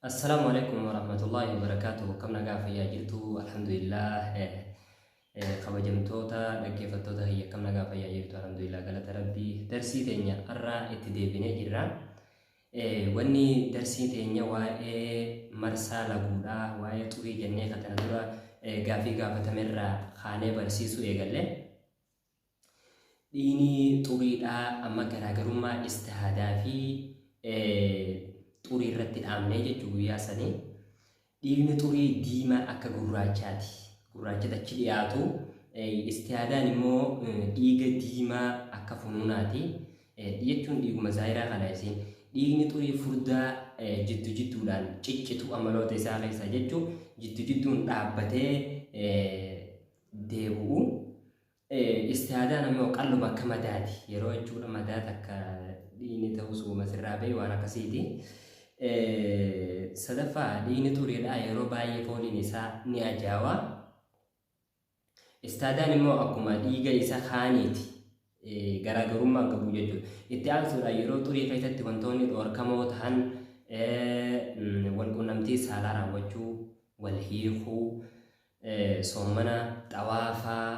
Assalamualaikum warahmatullahi wabarakatuh. Kam nagaa fayyaa jirtu alhamdulillah. Kabajamtoota dhaggeeffattoota hiyya kam nagaa fayyaa jirtu alhamdulillah galata rabbii. Darsii teenya har'aa itti deebinee jirra. Wanni darsii teenya waa'ee marsaa laguudhaa, waa'ee xurii jennee kana dura gaafii gaafatamerraa kaanee barsiisuu eegalle. Dhiini xuriidhaa amma garaagarummaa istihaadaa fi xurii irratti dhaabnee jechuun guyyaa sanii dhiigni xurii diimaa akka gurraachaati. Gurraachatti achi dhiyaatu. Istihaadaan immoo dhiiga diimaa akka funuunaati. Jechuun dhiiguma zaayiraa kana isiin dhiigni xurii furdaa jiddu jidduudhaan ciccitu amaloota isaa keessa jechuun jiddu jidduun dhaabbatee deebi'u. Istihaadaan immoo qalluma akka madaati. Yeroo jechuudha madaa akka dhiigni ta'us uuma sirraa ba'e waan akkasiiti. Sadaffaa dhiigni xuriidhaa yeroo baay'ee fooliin isaa ni ajaawa. Istihaadaan immoo akkuma dhiiga isa kaaniiti. Garaagarummaa qabu jechuudha. Itti aansuudhaan yeroo xurii keessatti wantoonni dhorkamoo ta'an wal quunnamtii saalaa raawwachuu, wal hiikuu, soomana, xawaafaa,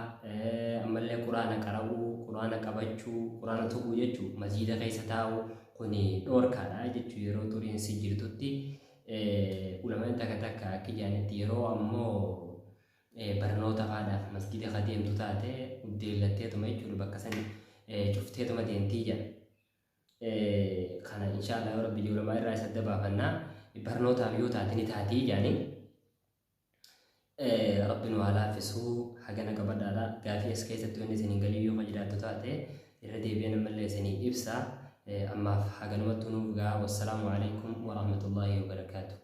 ammallee quraana qara'uu, quraana qabachuu, quraana tuquu jechuudha. Masjiida keessa taa'uu kuni dhorkaadha jechuudha. Yeroo xuriin si jirtutti ulamaan takka akka jaanitti yeroo ammoo barnoota faadhaaf masjiida ka deemtu taate uddeellatteetuma jechuudha bakka san cufteetuma deemtii jedha. Kana inshaallah rabbi ulamaa irraa isa dabaafannaa barnootaaf yoo taate ni taatii jedhanii. Rabbi nu haa laaffisuu hagana qabadhaadha. Gaafii as keessatti wanni isiniin galii yoo jiraattu taate irra deebi'ee namallee isinii ibsa. Ammaaf haganumatti nuuf ga'a. Wassalaamu alaikum warahmatullahi wabarakatuh.